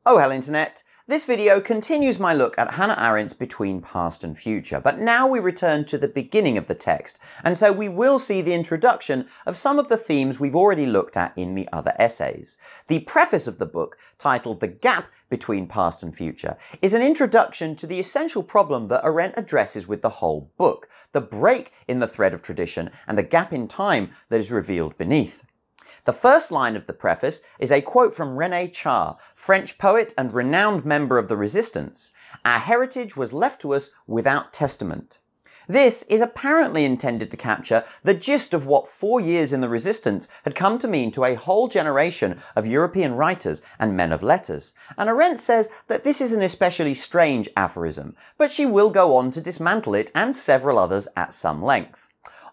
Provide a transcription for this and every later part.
Oh, hello Internet! This video continues my look at Hannah Arendt's Between Past and Future, but now we return to the beginning of the text, and so we will see the introduction of some of the themes we've already looked at in the other essays. The preface of the book, titled The Gap Between Past and Future, is an introduction to the essential problem that Arendt addresses with the whole book, the break in the thread of tradition and the gap in time that is revealed beneath. The first line of the preface is a quote from René Char, French poet and renowned member of the Resistance. "Our heritage was left to us without testament." This is apparently intended to capture the gist of what 4 years in the Resistance had come to mean to a whole generation of European writers and men of letters, and Arendt says that this is an especially strange aphorism, but she will go on to dismantle it and several others at some length.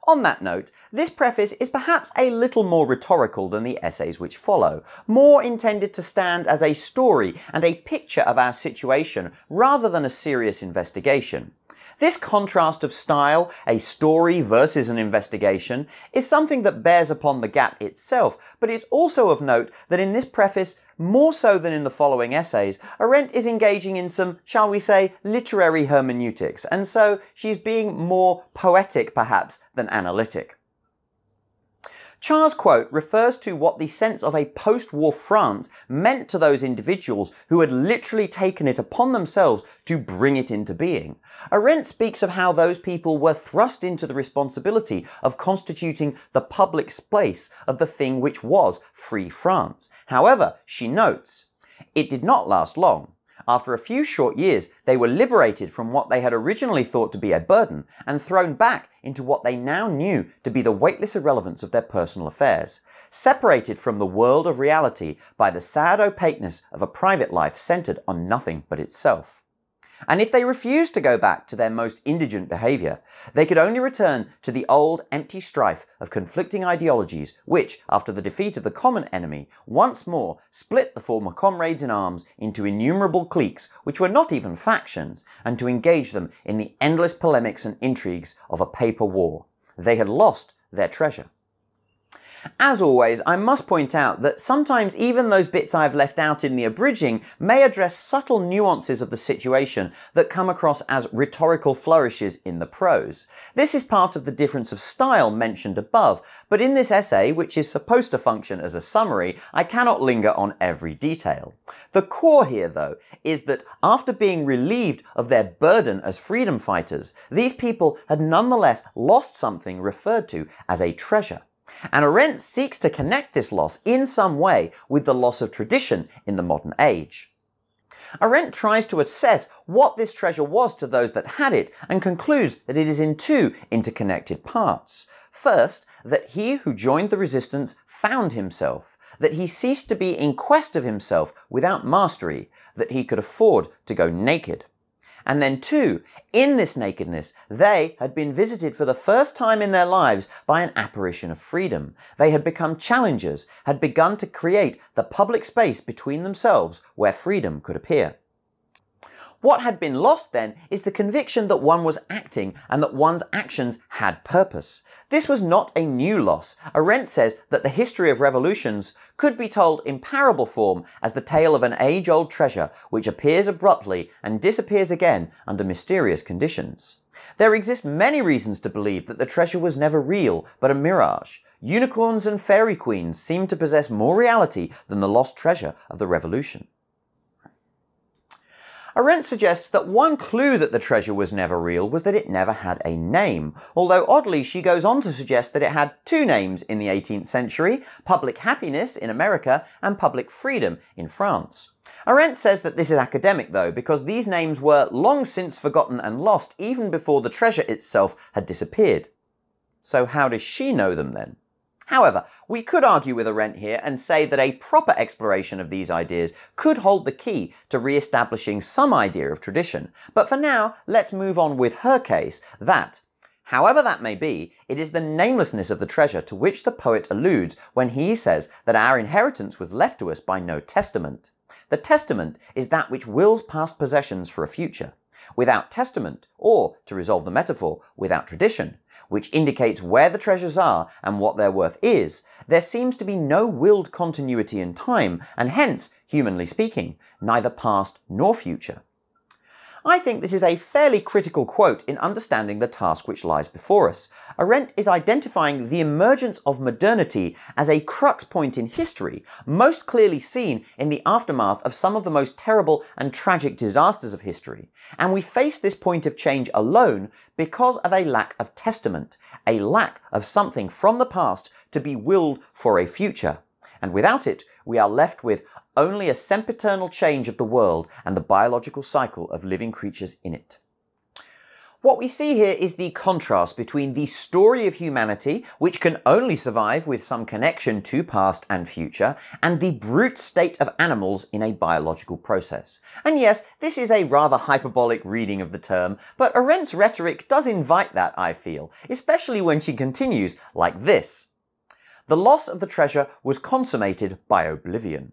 On that note, this preface is perhaps a little more rhetorical than the essays which follow, more intended to stand as a story and a picture of our situation rather than a serious investigation. This contrast of style, a story versus an investigation, is something that bears upon the gap itself, but it's also of note that in this preface, more so than in the following essays, Arendt is engaging in some, shall we say, literary hermeneutics, and so she's being more poetic perhaps than analytic. Char's quote refers to what the sense of a post-war France meant to those individuals who had literally taken it upon themselves to bring it into being. Arendt speaks of how those people were thrust into the responsibility of constituting the public space of the thing which was free France. However, she notes, it did not last long. After a few short years, they were liberated from what they had originally thought to be a burden and thrown back into what they now knew to be the weightless irrelevance of their personal affairs, separated from the world of reality by the sad opaqueness of a private life centered on nothing but itself. And if they refused to go back to their most indigent behavior, they could only return to the old empty strife of conflicting ideologies which, after the defeat of the common enemy, once more split the former comrades in arms into innumerable cliques which were not even factions, and to engage them in the endless polemics and intrigues of a paper war. They had lost their treasure. As always, I must point out that sometimes even those bits I've left out in the abridging may address subtle nuances of the situation that come across as rhetorical flourishes in the prose. This is part of the difference of style mentioned above, but in this essay, which is supposed to function as a summary, I cannot linger on every detail. The core here, though, is that after being relieved of their burden as freedom fighters, these people had nonetheless lost something referred to as a treasure. And Arendt seeks to connect this loss in some way with the loss of tradition in the modern age. Arendt tries to assess what this treasure was to those that had it and concludes that it is in two interconnected parts. First, that he who joined the resistance found himself, that he ceased to be in quest of himself without mastery, that he could afford to go naked. And then two, in this nakedness, they had been visited for the first time in their lives by an apparition of freedom. They had become challengers, had begun to create the public space between themselves where freedom could appear. What had been lost then is the conviction that one was acting and that one's actions had purpose. This was not a new loss. Arendt says that the history of revolutions could be told in parable form as the tale of an age-old treasure which appears abruptly and disappears again under mysterious conditions. There exist many reasons to believe that the treasure was never real but a mirage. Unicorns and fairy queens seem to possess more reality than the lost treasure of the revolution. Arendt suggests that one clue that the treasure was never real was that it never had a name, although oddly she goes on to suggest that it had two names in the 18th century, public happiness in America and public freedom in France. Arendt says that this is academic though, because these names were long since forgotten and lost even before the treasure itself had disappeared. So how does she know them then? However, we could argue with Arendt here and say that a proper exploration of these ideas could hold the key to re-establishing some idea of tradition. But for now, let's move on with her case that, however that may be, it is the namelessness of the treasure to which the poet alludes when he says that our inheritance was left to us by no testament. The testament is that which wills past possessions for a future. without testament, or, to resolve the metaphor, without tradition, which indicates where the treasures are and what their worth is, there seems to be no willed continuity in time, and hence, humanly speaking, neither past nor future. I think this is a fairly critical quote in understanding the task which lies before us. Arendt is identifying the emergence of modernity as a crux point in history, most clearly seen in the aftermath of some of the most terrible and tragic disasters of history. And we face this point of change alone because of a lack of testament, a lack of something from the past to be willed for a future. And without it, we are left with only a sempiternal change of the world and the biological cycle of living creatures in it. What we see here is the contrast between the story of humanity, which can only survive with some connection to past and future, and the brute state of animals in a biological process. And yes, this is a rather hyperbolic reading of the term, but Arendt's rhetoric does invite that, I feel, especially when she continues like this. The loss of the treasure was consummated by oblivion.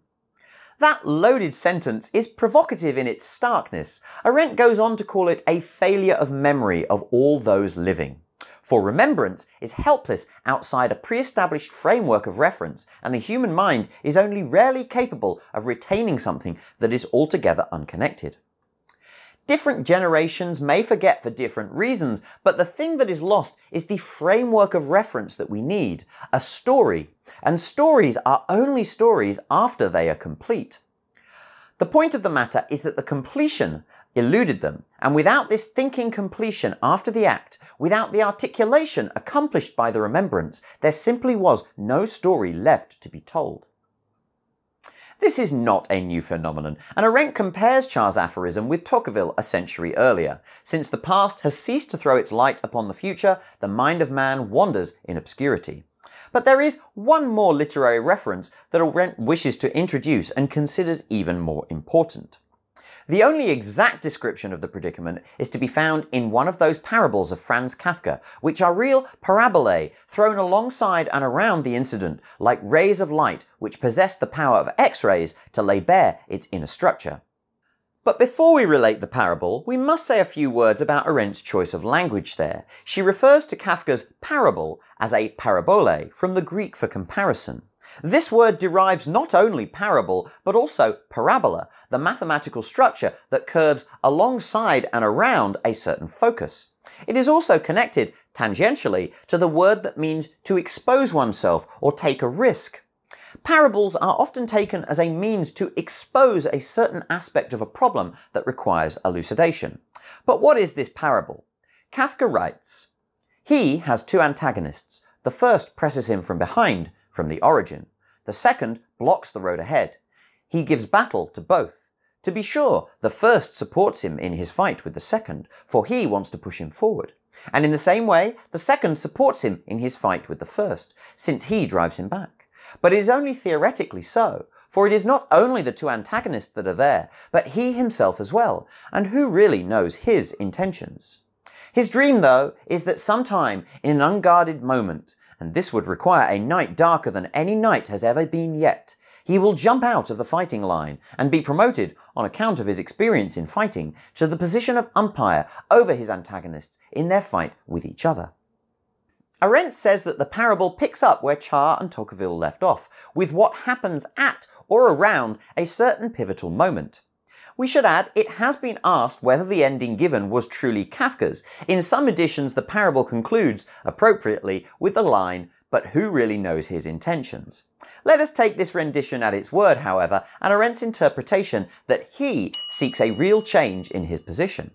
That loaded sentence is provocative in its starkness. Arendt goes on to call it a failure of memory of all those living. For remembrance is helpless outside a pre-established framework of reference, and the human mind is only rarely capable of retaining something that is altogether unconnected. Different generations may forget for different reasons, but the thing that is lost is the framework of reference that we need, a story, and stories are only stories after they are complete. The point of the matter is that the completion eluded them, and without this thinking completion after the act, without the articulation accomplished by the remembrance, there simply was no story left to be told. This is not a new phenomenon, and Arendt compares Char's aphorism with Tocqueville a century earlier. Since the past has ceased to throw its light upon the future, the mind of man wanders in obscurity. But there is one more literary reference that Arendt wishes to introduce and considers even more important. The only exact description of the predicament is to be found in one of those parables of Franz Kafka, which are real parabolae thrown alongside and around the incident, like rays of light which possess the power of X-rays to lay bare its inner structure. But before we relate the parable, we must say a few words about Arendt's choice of language there. She refers to Kafka's parable as a parabole, from the Greek for comparison. This word derives not only parable, but also parabola, the mathematical structure that curves alongside and around a certain focus. It is also connected, tangentially, to the word that means to expose oneself or take a risk. Parables are often taken as a means to expose a certain aspect of a problem that requires elucidation. But what is this parable? Kafka writes, "He has two antagonists. The first presses him from behind, from the origin. The second blocks the road ahead. He gives battle to both. To be sure, the first supports him in his fight with the second, for he wants to push him forward. And in the same way, the second supports him in his fight with the first, since he drives him back. But it is only theoretically so, for it is not only the two antagonists that are there, but he himself as well, and who really knows his intentions? His dream, though, is that sometime in an unguarded moment, and this would require a night darker than any night has ever been yet, he will jump out of the fighting line and be promoted, on account of his experience in fighting, to the position of umpire over his antagonists in their fight with each other." Arendt says that the parable picks up where Char and Tocqueville left off, with what happens at or around a certain pivotal moment. We should add, it has been asked whether the ending given was truly Kafka's. In some editions, the parable concludes, appropriately, with the line, "But who really knows his intentions?" Let us take this rendition at its word, however, and Arendt's interpretation that he seeks a real change in his position.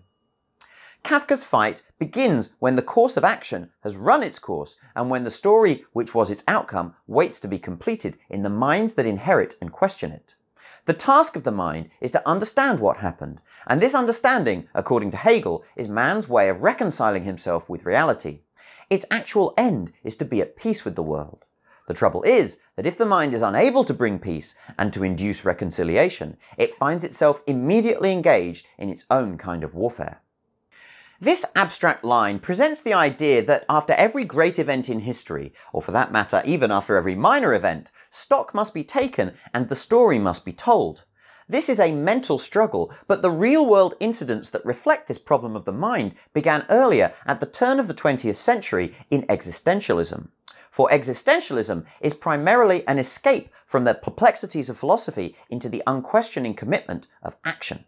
Kafka's fight begins when the course of action has run its course, and when the story which was its outcome waits to be completed in the minds that inherit and question it. The task of the mind is to understand what happened, and this understanding, according to Hegel, is man's way of reconciling himself with reality. Its actual end is to be at peace with the world. The trouble is that if the mind is unable to bring peace and to induce reconciliation, it finds itself immediately engaged in its own kind of warfare. This abstract line presents the idea that after every great event in history, or for that matter even after every minor event, stock must be taken and the story must be told. This is a mental struggle, but the real-world incidents that reflect this problem of the mind began earlier at the turn of the 20th century in existentialism. For existentialism is primarily an escape from the perplexities of philosophy into the unquestioning commitment of action.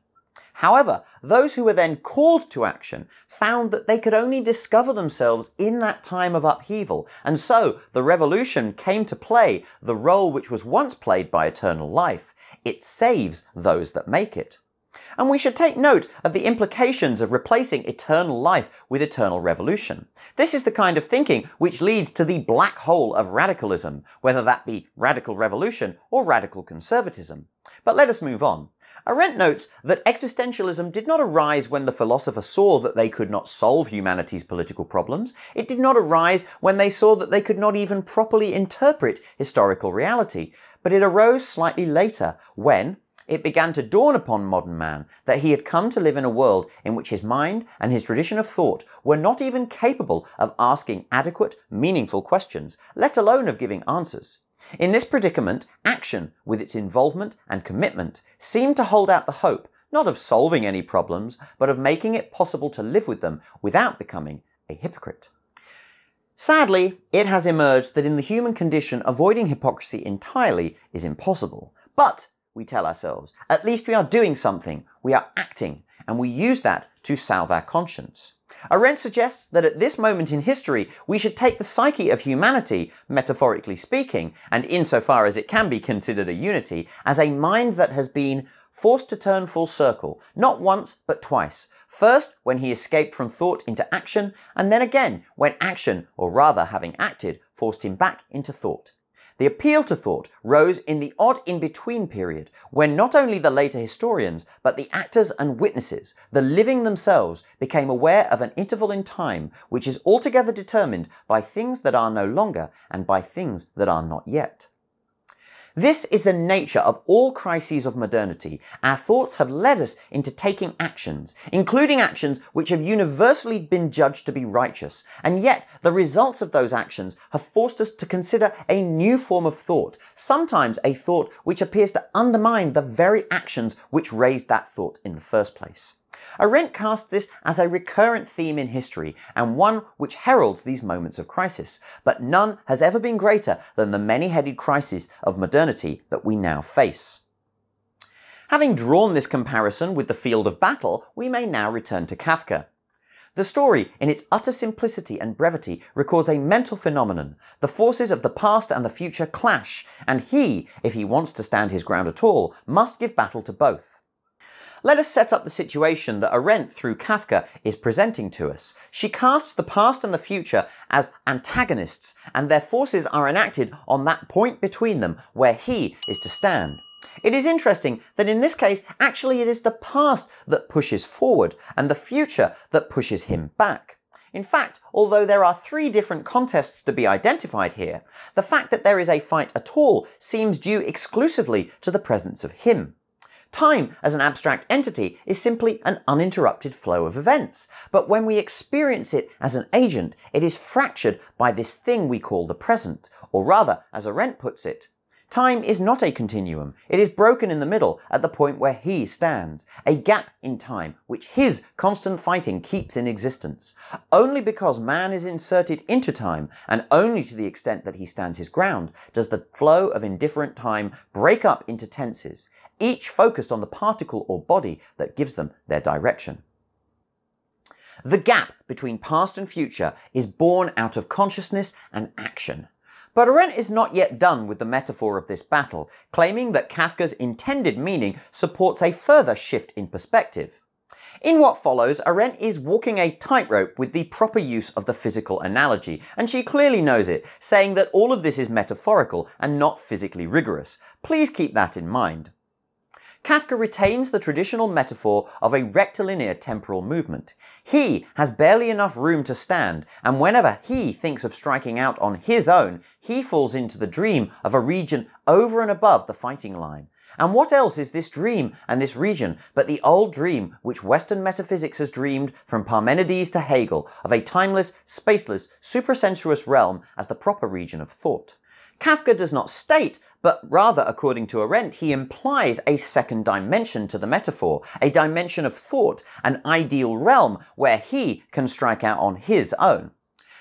However, those who were then called to action found that they could only discover themselves in that time of upheaval, and so the revolution came to play the role which was once played by eternal life. It saves those that make it. And we should take note of the implications of replacing eternal life with eternal revolution. This is the kind of thinking which leads to the black hole of radicalism, whether that be radical revolution or radical conservatism. But let us move on. Arendt notes that existentialism did not arise when the philosopher saw that they could not solve humanity's political problems. It did not arise when they saw that they could not even properly interpret historical reality. But it arose slightly later, when it began to dawn upon modern man that he had come to live in a world in which his mind and his tradition of thought were not even capable of asking adequate, meaningful questions, let alone of giving answers. In this predicament, action, with its involvement and commitment, seemed to hold out the hope, not of solving any problems, but of making it possible to live with them without becoming a hypocrite. Sadly, it has emerged that in the human condition, avoiding hypocrisy entirely is impossible. But, we tell ourselves, at least we are doing something, we are acting, and we use that to salve our conscience. Arendt suggests that at this moment in history, we should take the psyche of humanity, metaphorically speaking, and insofar as it can be considered a unity, as a mind that has been forced to turn full circle, not once but twice. First, when he escaped from thought into action, and then again, when action, or rather having acted, forced him back into thought. The appeal to thought rose in the odd in-between period, when not only the later historians, but the actors and witnesses, the living themselves, became aware of an interval in time which is altogether determined by things that are no longer and by things that are not yet. This is the nature of all crises of modernity. Our thoughts have led us into taking actions, including actions which have universally been judged to be righteous, and yet the results of those actions have forced us to consider a new form of thought, sometimes a thought which appears to undermine the very actions which raised that thought in the first place. Arendt casts this as a recurrent theme in history, and one which heralds these moments of crisis, but none has ever been greater than the many-headed crisis of modernity that we now face. Having drawn this comparison with the field of battle, we may now return to Kafka. The story, in its utter simplicity and brevity, records a mental phenomenon. The forces of the past and the future clash, and he, if he wants to stand his ground at all, must give battle to both. Let us set up the situation that Arendt, through Kafka, is presenting to us. She casts the past and the future as antagonists, and their forces are enacted on that point between them where he is to stand. It is interesting that in this case, actually it is the past that pushes forward, and the future that pushes him back. In fact, although there are three different contests to be identified here, the fact that there is a fight at all seems due exclusively to the presence of him. Time, as an abstract entity, is simply an uninterrupted flow of events, but when we experience it as an agent, it is fractured by this thing we call the present, or rather, as Arendt puts it, time is not a continuum, it is broken in the middle at the point where he stands, a gap in time which his constant fighting keeps in existence. Only because man is inserted into time, and only to the extent that he stands his ground, does the flow of indifferent time break up into tenses, each focused on the particle or body that gives them their direction. The gap between past and future is born out of consciousness and action. But Arendt is not yet done with the metaphor of this battle, claiming that Kafka's intended meaning supports a further shift in perspective. In what follows, Arendt is walking a tightrope with the proper use of the physical analogy, and she clearly knows it, saying that all of this is metaphorical and not physically rigorous. Please keep that in mind. Kafka retains the traditional metaphor of a rectilinear temporal movement. He has barely enough room to stand, and whenever he thinks of striking out on his own, he falls into the dream of a region over and above the fighting line. And what else is this dream and this region but the old dream which Western metaphysics has dreamed from Parmenides to Hegel of a timeless, spaceless, suprasensuous realm as the proper region of thought? Kafka does not state, but rather, according to Arendt, he implies a second dimension to the metaphor, a dimension of thought, an ideal realm where he can strike out on his own.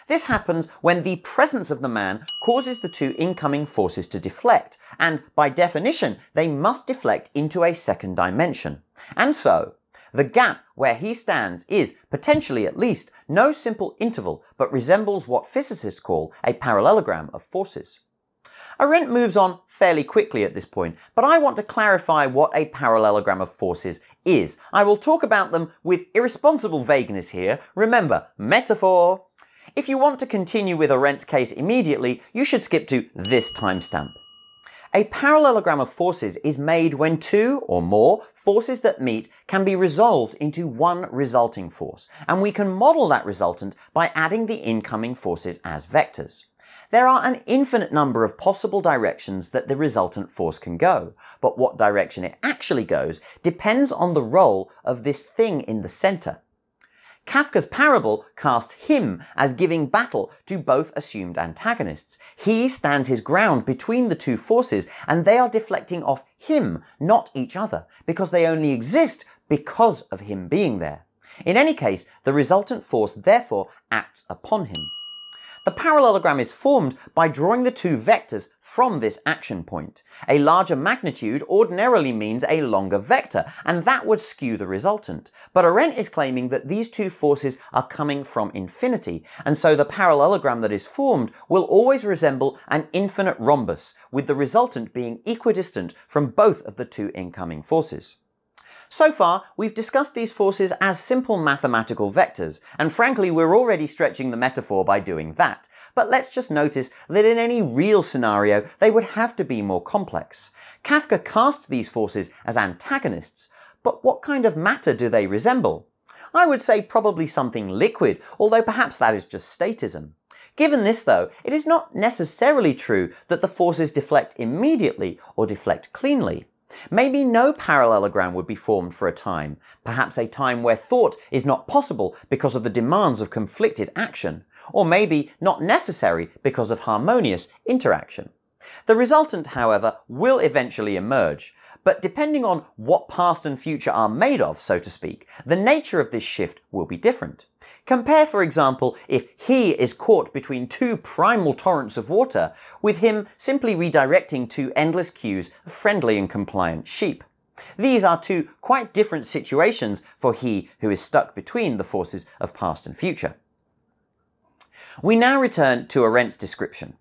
This happens when the presence of the man causes the two incoming forces to deflect, and by definition, they must deflect into a second dimension. And so, the gap where he stands is, potentially at least, no simple interval, but resembles what physicists call a parallelogram of forces. Arendt moves on fairly quickly at this point, but I want to clarify what a parallelogram of forces is. I will talk about them with irresponsible vagueness here. Remember, metaphor. If you want to continue with Arendt's case immediately, you should skip to this timestamp. A parallelogram of forces is made when two or more forces that meet can be resolved into one resulting force, and we can model that resultant by adding the incoming forces as vectors. There are an infinite number of possible directions that the resultant force can go, but what direction it actually goes depends on the role of this thing in the center. Kafka's parable casts him as giving battle to both assumed antagonists. He stands his ground between the two forces, and they are deflecting off him, not each other, because they only exist because of him being there. In any case, the resultant force therefore acts upon him. The parallelogram is formed by drawing the two vectors from this action point. A larger magnitude ordinarily means a longer vector, and that would skew the resultant. But Arendt is claiming that these two forces are coming from infinity, and so the parallelogram that is formed will always resemble an infinite rhombus, with the resultant being equidistant from both of the two incoming forces. So far, we've discussed these forces as simple mathematical vectors, and frankly, we're already stretching the metaphor by doing that. But let's just notice that in any real scenario, they would have to be more complex. Kafka casts these forces as antagonists, but what kind of matter do they resemble? I would say probably something liquid, although perhaps that is just statism. Given this though, it is not necessarily true that the forces deflect immediately or deflect cleanly. Maybe no parallelogram would be formed for a time, perhaps a time where thought is not possible because of the demands of conflicted action, or maybe not necessary because of harmonious interaction. The resultant, however, will eventually emerge, but depending on what past and future are made of, so to speak, the nature of this shift will be different. Compare, for example, if he is caught between two primal torrents of water, with him simply redirecting to endless queues of friendly and compliant sheep. These are two quite different situations for he who is stuck between the forces of past and future. We now return to Arendt's description.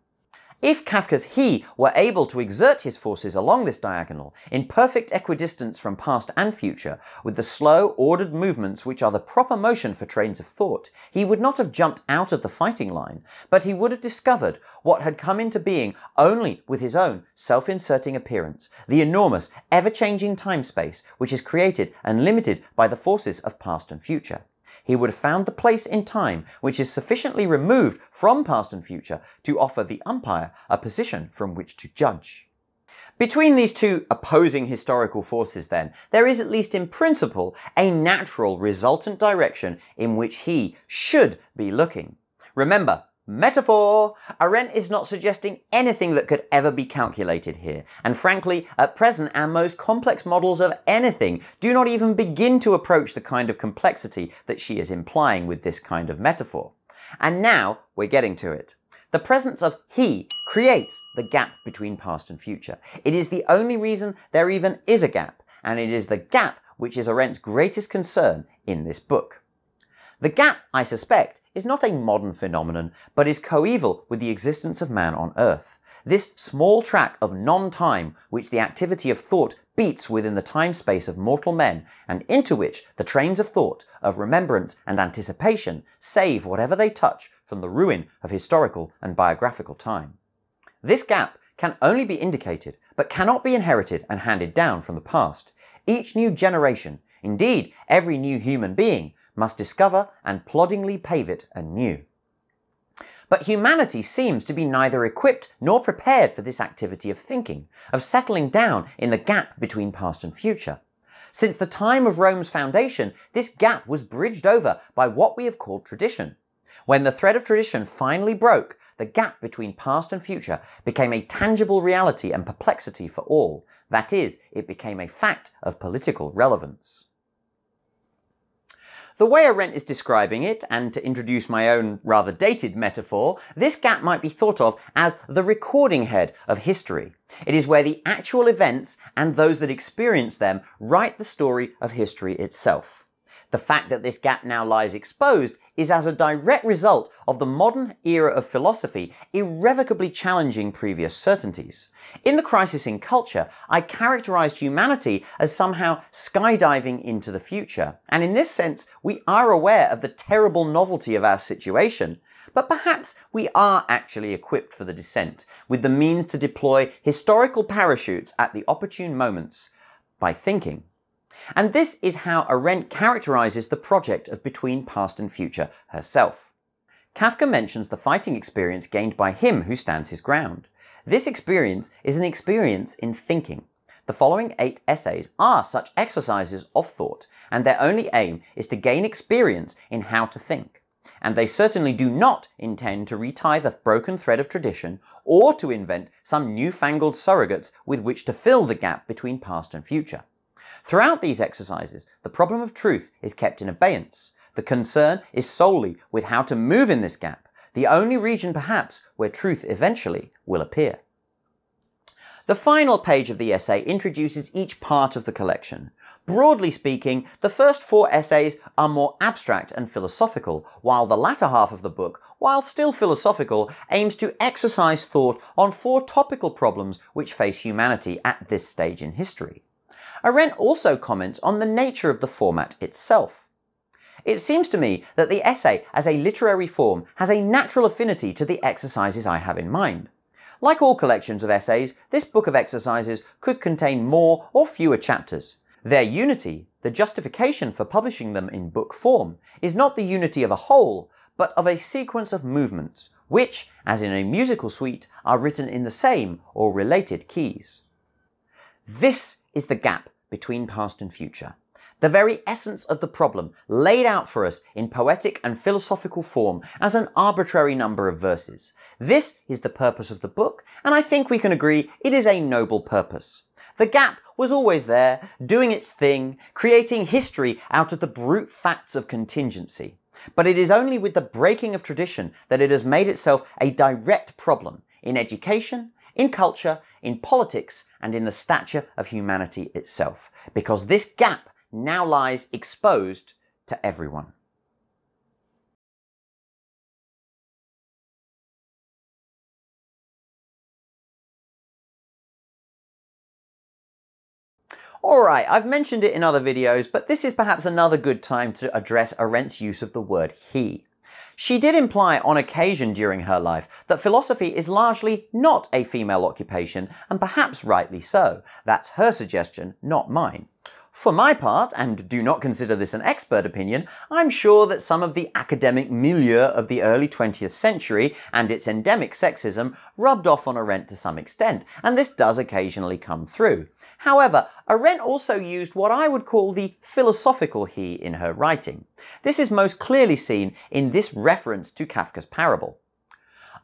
If Kafka's he were able to exert his forces along this diagonal in perfect equidistance from past and future, with the slow, ordered movements which are the proper motion for trains of thought, he would not have jumped out of the fighting line, but he would have discovered what had come into being only with his own self-inserting appearance, the enormous, ever-changing time-space which is created and limited by the forces of past and future. He would have found the place in time which is sufficiently removed from past and future to offer the umpire a position from which to judge. Between these two opposing historical forces, then, there is at least in principle a natural resultant direction in which he should be looking. Remember, metaphor! Arendt is not suggesting anything that could ever be calculated here, and frankly, at present our most complex models of anything do not even begin to approach the kind of complexity that she is implying with this kind of metaphor. And now we're getting to it. The presence of he creates the gap between past and future. It is the only reason there even is a gap, and it is the gap which is Arendt's greatest concern in this book. The gap, I suspect, is not a modern phenomenon, but is coeval with the existence of man on Earth. This small track of non-time which the activity of thought beats within the time-space of mortal men, and into which the trains of thought, of remembrance and anticipation save whatever they touch from the ruin of historical and biographical time. This gap can only be indicated, but cannot be inherited and handed down from the past. Each new generation, indeed every new human being, must discover and ploddingly pave it anew. But humanity seems to be neither equipped nor prepared for this activity of thinking, of settling down in the gap between past and future. Since the time of Rome's foundation, this gap was bridged over by what we have called tradition. When the thread of tradition finally broke, the gap between past and future became a tangible reality and perplexity for all. That is, it became a fact of political relevance. The way Arendt is describing it, and to introduce my own rather dated metaphor, this gap might be thought of as the recording head of history. It is where the actual events and those that experience them write the story of history itself. The fact that this gap now lies exposed is as a direct result of the modern era of philosophy irrevocably challenging previous certainties. In The Crisis in Culture, I characterized humanity as somehow skydiving into the future, and in this sense, we are aware of the terrible novelty of our situation. But perhaps we are actually equipped for the descent, with the means to deploy historical parachutes at the opportune moments, by thinking. And this is how Arendt characterizes the project of Between Past and Future herself. Kafka mentions the fighting experience gained by him who stands his ground. This experience is an experience in thinking. The following 8 essays are such exercises of thought, and their only aim is to gain experience in how to think. And they certainly do not intend to retie the broken thread of tradition or to invent some newfangled surrogates with which to fill the gap between past and future. Throughout these exercises, the problem of truth is kept in abeyance. The concern is solely with how to move in this gap, the only region perhaps where truth eventually will appear. The final page of the essay introduces each part of the collection. Broadly speaking, the first 4 essays are more abstract and philosophical, while the latter half of the book, while still philosophical, aims to exercise thought on 4 topical problems which face humanity at this stage in history. Arendt also comments on the nature of the format itself. It seems to me that the essay as a literary form has a natural affinity to the exercises I have in mind. Like all collections of essays, this book of exercises could contain more or fewer chapters. Their unity, the justification for publishing them in book form, is not the unity of a whole, but of a sequence of movements, which, as in a musical suite, are written in the same or related keys. This is the gap between past and future, the very essence of the problem laid out for us in poetic and philosophical form as an arbitrary number of verses. This is the purpose of the book, and I think we can agree it is a noble purpose. The gap was always there, doing its thing, creating history out of the brute facts of contingency. But it is only with the breaking of tradition that it has made itself a direct problem in education, in culture, in politics, and in the stature of humanity itself, because this gap now lies exposed to everyone. Alright, I've mentioned it in other videos, but this is perhaps another good time to address Arendt's use of the word he. She did imply on occasion during her life that philosophy is largely not a female occupation, and perhaps rightly so. That's her suggestion, not mine. For my part, and do not consider this an expert opinion, I'm sure that some of the academic milieu of the early 20th century and its endemic sexism rubbed off on Arendt to some extent, and this does occasionally come through. However, Arendt also used what I would call the philosophical he in her writing. This is most clearly seen in this reference to Kafka's parable.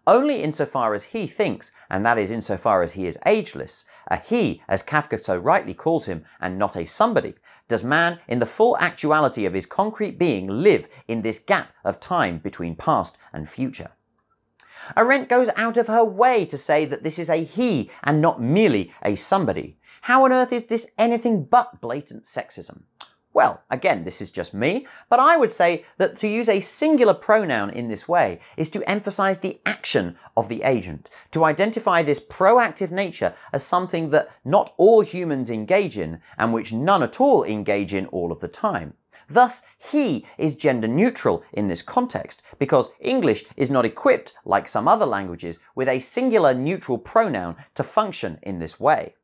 Only insofar as he thinks, and that is insofar as he is ageless, a he, as Kafka so rightly calls him, and not a somebody, does man in the full actuality of his concrete being live in this gap of time between past and future. Arendt goes out of her way to say that this is a he and not merely a somebody. How on earth is this anything but blatant sexism? Well, again, this is just me, but I would say that to use a singular pronoun in this way is to emphasize the action of the agent, to identify this proactive nature as something that not all humans engage in, and which none at all engage in all of the time. Thus, he is gender neutral in this context, because English is not equipped, like some other languages, with a singular neutral pronoun to function in this way.